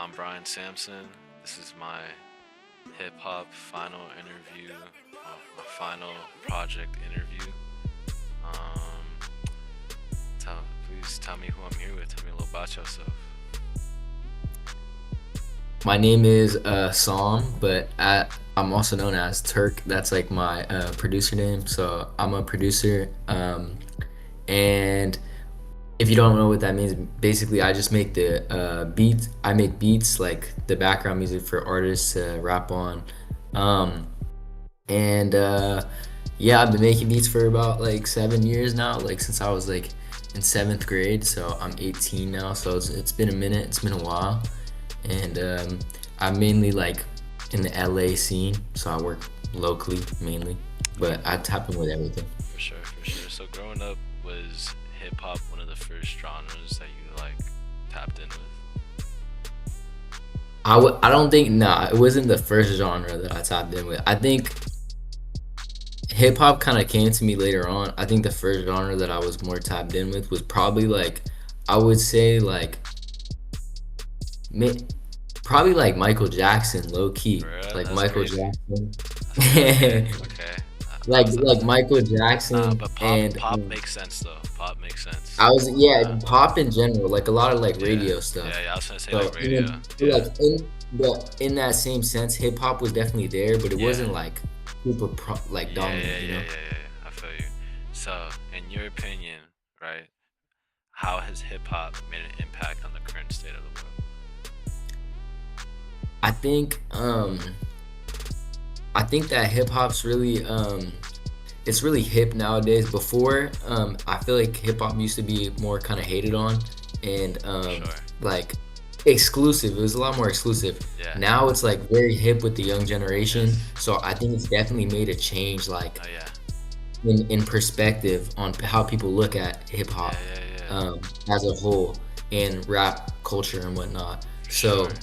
I'm Brian Sampson. This is my hip hop final interview, my final project interview. Um, please tell me who I'm here with. Tell me a little about yourself. My name is Sam, but I'm also known as Turk. That's like my producer name. So I'm a producer. And if you don't know what that means, basically I just make the beats. I make beats like the background music for artists to rap on. Um, and Yeah, I've been making beats for about like 7 years now, like since I was like in seventh grade. So I'm 18 now. So it's been a minute. It's been a while, and I'm mainly like in the LA scene, so I work locally mainly, but I tap in with everything. For sure, for sure. So growing up, was hip hop one of the first genres that you like tapped in with? I don't think nah, it wasn't the first genre that I tapped in with. I think hip hop kind of came to me later on. I think the first genre that I was more tapped in with was probably like I would say like mi- probably like Michael Jackson, low key, Bruh, like that's Michael crazy. Jackson. That's crazy. Okay. Like Michael Nah, Jackson but and pop makes sense though. Pop makes sense. I was yeah, Uh, pop in general, like a lot of like yeah, radio stuff. yeah. I was gonna say So like radio. like Yeah, in that same sense, hip hop was definitely there, but it yeah. wasn't like like Yeah, dominant, yeah, you yeah, know. yeah, yeah. I feel you. So, in your opinion, right, how has hip hop made an impact on the current state of the world? I think I think that hip hop's really it's really hip nowadays. Before, I feel like hip hop used to be more kind of hated on and For sure. like exclusive. It was a lot more exclusive. Yeah. Now it's like very hip with the young generation. Yes. So I think it's definitely made a change, like Oh yeah. in perspective on how people look at hip Yeah, hop yeah, yeah. um, as a whole and rap culture and whatnot. For So sure.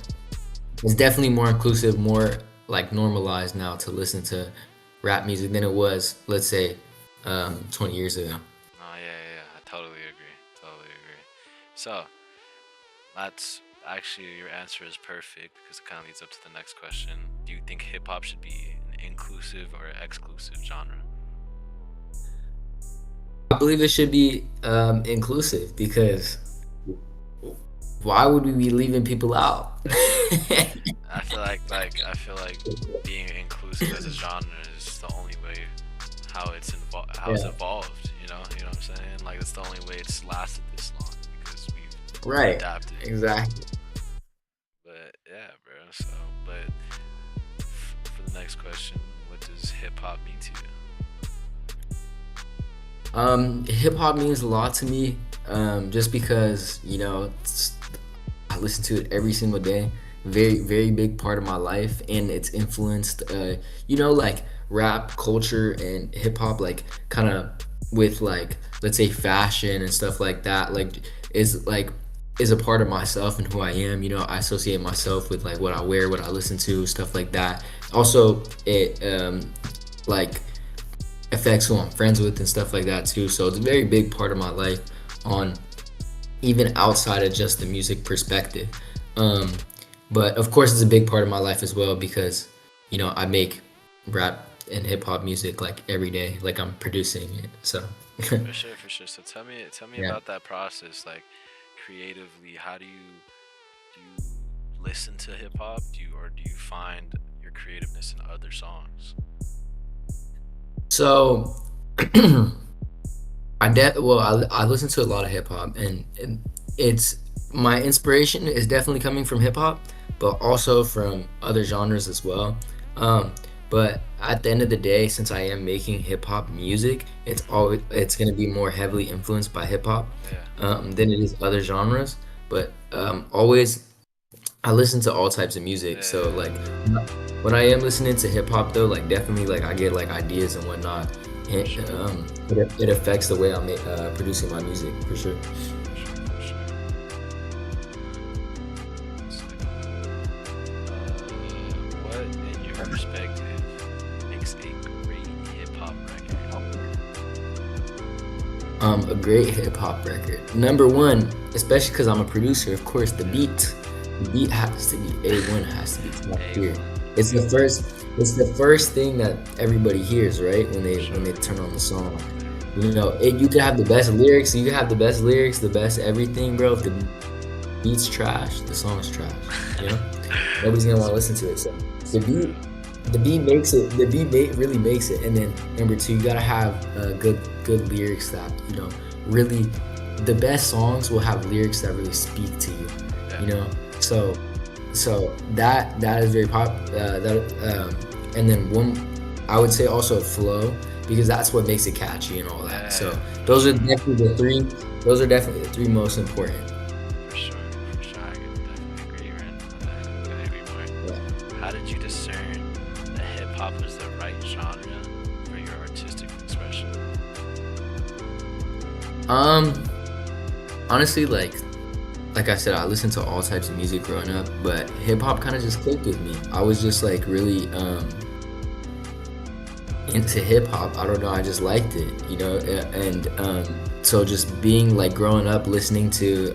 it's definitely more inclusive, more like normalized now to listen to rap music than it was, let's say, 20 years ago. Oh yeah, yeah, yeah. I totally agree. Totally agree. So, that's actually your answer is perfect because it kind of leads up to the next question. Do you think hip hop should be an inclusive or exclusive genre? I believe it should be inclusive because why would we be leaving people out? I feel like being inclusive as a genre is the only way how it's Yeah, evolved. You know what I'm saying? Like it's the only way it's lasted this long because we've right. adapted. Exactly. But yeah, bro. So, but for the next question, what does hip hop mean to you? Hip hop means a lot to me, just because I listen to it every single day. Very, very big part of my life, and it's influenced, like rap culture and hip hop, like kind of with like let's say fashion and stuff like that. Like is a part of myself and who I am. I associate myself with like what I wear, what I listen to, stuff like that. Also, it like affects who I'm friends with and stuff like that too. So it's a very big part of my life on even outside of just the music perspective. Um, but of course, it's a big part of my life as well because I make rap and hip hop music like every day, like I'm producing it. So For sure, for sure. So tell me yeah. about that process. Like creatively, how do you listen to hip hop? Do you find your creativeness in other songs? So I listen to a lot of hip hop, and it's my inspiration is definitely coming from hip hop, but also from other genres as well. Um, but at the end of the day, since I am making hip hop music, it's gonna be more heavily influenced by hip hop Yeah, than it is other genres. But always I listen to all types of music. So yeah, like when I am listening to hip hop though, like definitely like I get like ideas and whatnot. for It, sure, it affects the way I'm producing my music for sure. for sure, for sure. One second. What, in your perspective, makes a great hip hop record? A great hip hop record. Number one, especially because I'm a producer, of course, the Yeah, beat. The beat has to be A1, has to be top tier. A1, It's the A1, first it's the first thing that everybody hears, right? When for they sure. turn on the song. Literally. You know, you could have the best lyrics, you could have the best lyrics, the best everything, bro. If the beat's trash, the song's trash. You know? Nobody's gonna want That's to listen real. to it. So That's the real. beat makes it. Really makes it. And then number two, you gotta have good lyrics that really. The best songs will have lyrics that really speak to you. Yeah. You know, so that is very pop. And then one, I would say also flow because that's what makes it catchy and all that. So Yeah, for those are sure. definitely the three. Those are definitely the three most important. For sure. For sure. I can definitely agree, Ren, on that. I couldn't agree Yeah. more. How did you discern that hip hop was the right genre for your artistic expression? Um, Honestly, like I said, I listened to all types of music growing up, but hip hop kind of just clicked with me. I was just like really into hip hop. I don't know, I just liked it, and so just being like growing up listening to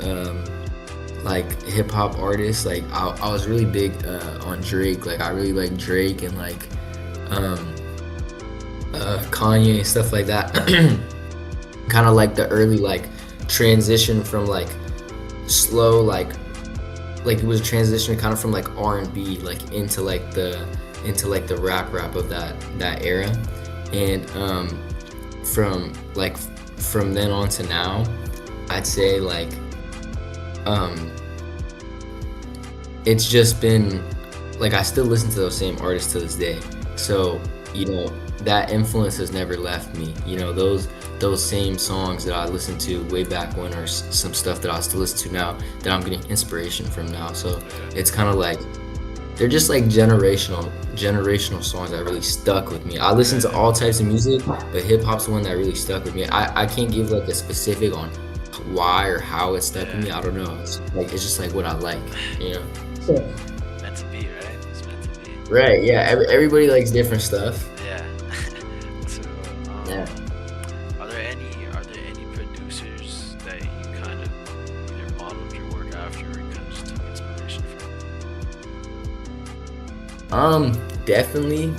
like hip hop artists, like I was really big on Drake. Like I really like Drake and like um, Kanye and stuff like that. Kind of like the early like transition from like slow like it was a transition kind of from like R&B like into like the rap of that era. And from like from then on to now, I'd say like um it's just been like I still listen to those same artists to this day. Yeah. So, that influence has never left me. Those same songs that I listened to way back when are some stuff that I still listen to now that I'm getting inspiration from now. So Yeah. it's kind of like they're just like generational songs that really stuck with me. I listen to Yeah. all types of music, but hip hop's the one that really stuck with me. I can't give like a specific on why or how it stuck with Yeah. me. I don't know. It's just like what I like, you know. It's Yeah. meant to be, right? It's meant to be. Right? Yeah. Everybody likes different stuff. Yeah. So, Yeah. are there any producers that you kind of either modeled your work after or you kind of just took inspiration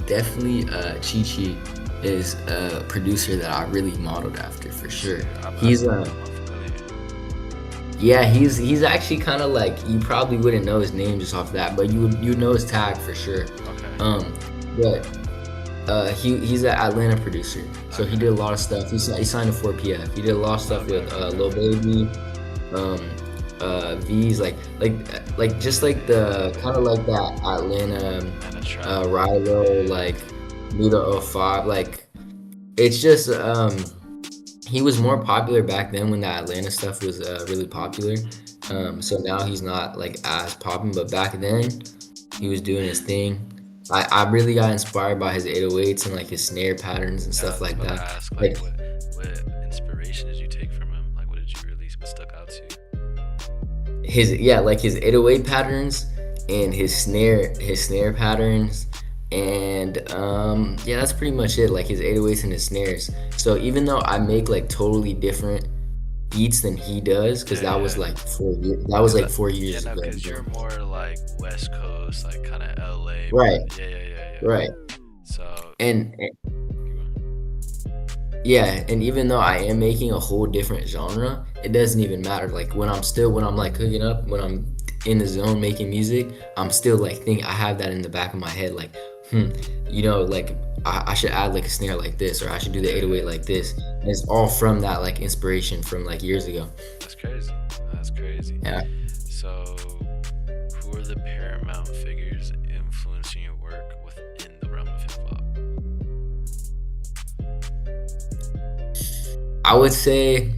Definitely. Chi Chi is a producer that I really modeled after for from? sure. I've He's heard of him. I'm familiar. Yeah, he's actually kind of like you probably wouldn't know his name just off that, but you would know his tag for sure. Okay. Um, but he's an Atlanta producer, so he Okay. did a lot of stuff. He signed to 4PF. He did a lot of stuff Okay. with Okay. Okay. Lil Okay. Baby, um, V's like just Yeah. like Yeah. Yeah. the kind Yeah. of like that Atlanta Atlanta trap. Rilo Yeah. like Luda 05 like it's just he was more popular back then when the Atlanta stuff was really popular. So now he's not like as popping, but back then he was doing his thing. I really got inspired by his 808s and like his snare patterns and Yeah. I stuff was like about to that. ask, like, Like what inspiration did you take from him? Like, what did you release? What stuck out to you? like his 808 patterns and his snare patterns and yeah, that's pretty much it. Like his 808s and his snares. So even though I make like totally different beats than he does, because Yeah. Yeah. that was Cause like 4 years yeah, no, ago, cause you're more like West Coast, like kind of LA, more. Right, Yeah. Yeah. Yeah. Yeah. right. So, And keep going. yeah, and even though I am making a whole different genre, it doesn't even matter. Like when I'm like cooking up, when I'm in the zone making music, I'm still like think I have that in the back of my head, like, hmm, like I should add like a snare like this, or I should do the Yeah. 808 like this. And it's all from that like inspiration from like years ago. That's crazy. That's crazy. Yeah. So, who are the paramount figures influencing your work within the realm of hip hop? I would say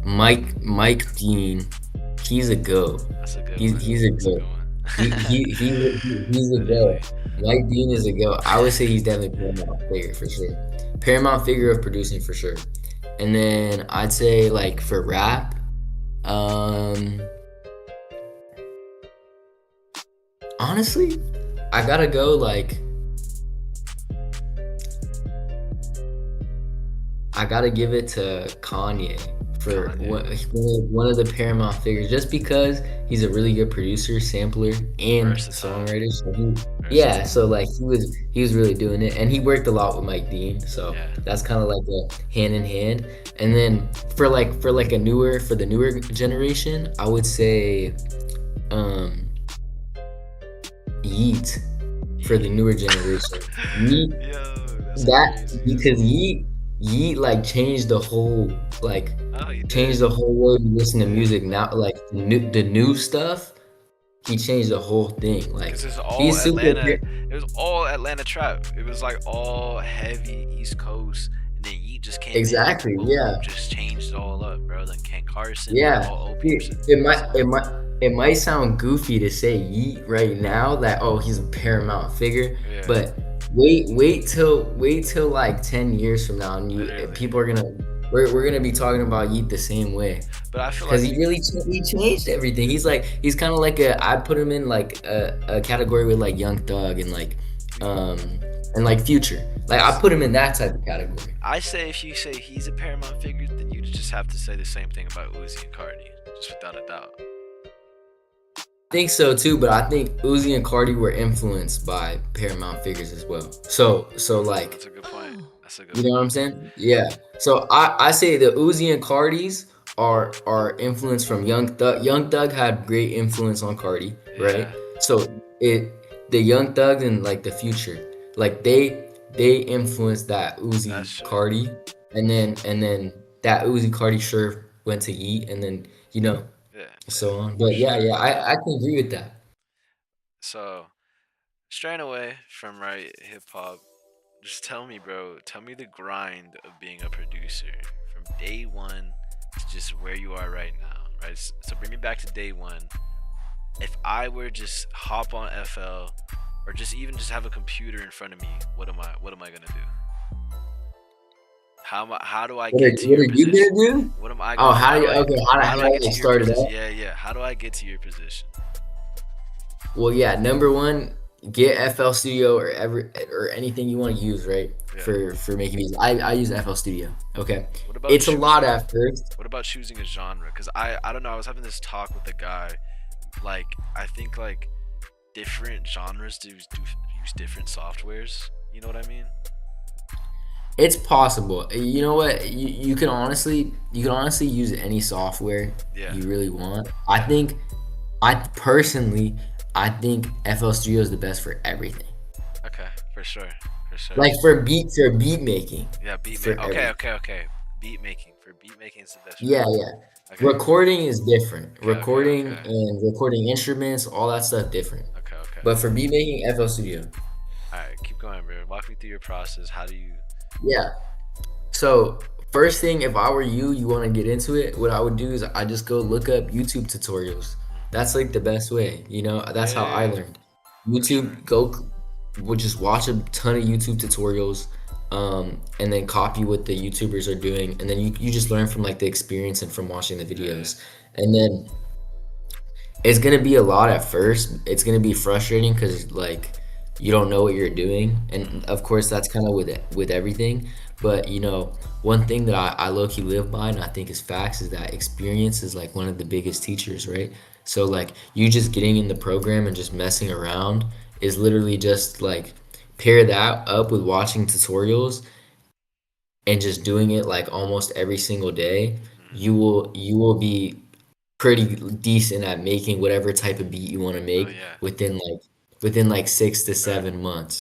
Mike Dean, he's a go. That's a good He's one. he's a That's a go. good one. He's a Literally. go. Mike Dean is a go. I would say he's definitely paramount figure for sure. Paramount figure of producing for sure. And then I'd say like for rap, um, honestly, I gotta go like I gotta give it to Kanye for Kanye. one of the Paramount figures, just because he's a really good producer, sampler, and Versatile. songwriter. So yeah, Versatile. so like he was really doing it, and he worked a lot with Mike Dean. So Yeah. that's kind of like a hand in hand. And then for a newer for the newer generation, I would say um Yeet for the Yeet. newer generation. Yeet Yo, that's that crazy. because Yeet like changed the whole like Oh, he changed did. the whole way we He listen to did. music now. Like the new stuff, he changed the whole thing. Like Cause it's all he's super. Atlanta. It was all Atlanta trap. It was like all heavy East Coast, and then Yeet just came in and Exactly. boom, Yeah. just changed it all up, bro. Then Ken Carson, like Yeah, all it, OPM it might songs. it might it might sound goofy to say Yeet right now that oh he's a paramount figure, Yeah, but wait till like 10 years from now and you literally. people are gonna we're gonna be talking about Yeet the same way But I feel because like he we. really he changed everything. He's kind of like a I'd put him in like a category with like Young Thug um and like Future. Like I put him in that type of category. I say if you say he's a Paramount figure, then you just have to say the same thing about Uzi and Cardi, just without a doubt. Think so too, but I think Uzi and Cardi were influenced by Paramount figures as well. So like, That's a good point. That's a good you know what point. I'm saying? Yeah. So I say the Uzi and Cardis are influenced from Young Thug. Young Thug had great influence on Cardi, Yeah, right? So it the Young Thugs and like the Future, like they influenced that that's Uzi true. Cardi, and then that Uzi Cardi sure went to Yeet, and then Yeah, yeah, so on. for But yeah, sure. yeah, I can agree with that. So straying away from right hip hop, just tell me, bro. Tell me the grind of being a producer from day one to just where you are right now, right? So bring me back to day one. If I were just hop on FL, or just even just have a computer in front of me, what am I gonna do? How do I get to What your are you position? gonna do? What am I Oh, gonna? how do you? Okay, How do how I do get I to your start it position? up? Yeah, yeah. How do I get to your position? Well, yeah, number one, get FL Studio or anything you want to use, right? Yeah. For making music. I use FL Studio. Okay, What about it's a lot choosing? at first. What about choosing a genre? Cause I don't know. I was having this talk with a guy. Like I think like different genres do use different softwares. You know what I mean? It's possible. You know what? You can honestly use any software Yeah. you really want. Yeah. I personally I think FL Studio is the best for everything. Okay. For sure. For sure. Like for beat making, Yeah. Beat make. for Okay. everything. Okay. Okay. Beat making. For beat making is the best for Yeah, everything. yeah. Okay. Recording is different. Okay. Okay. Recording Okay. and recording instruments, all that stuff different. Okay. Okay. But for beat making, FL Studio. All right. Keep going, bro. Walk me through your process. How do you? Yeah. So first thing, if I were you, you want to get into it. What I would do is I just go look up YouTube tutorials. That's like the best way. That's how I Yeah. learned. For sure. YouTube, go, would just watch a ton of YouTube tutorials, and then copy what the YouTubers are doing, and then you just learn from like the experience and from watching the Yeah. videos, and then it's gonna be a lot at first. It's gonna be frustrating because like you don't know what you're doing, and Mm-hmm. of course that's kind of with everything. But one thing that I low key live by, and I think is facts, is that experience is like one of the biggest teachers, right? So like you just getting in the program and just messing around is literally just like pair that up with watching tutorials and just doing it like almost every single day. Mm-hmm. You will be pretty decent at making whatever type of beat you want to Oh make yeah. within like 6 to Right. 7 months.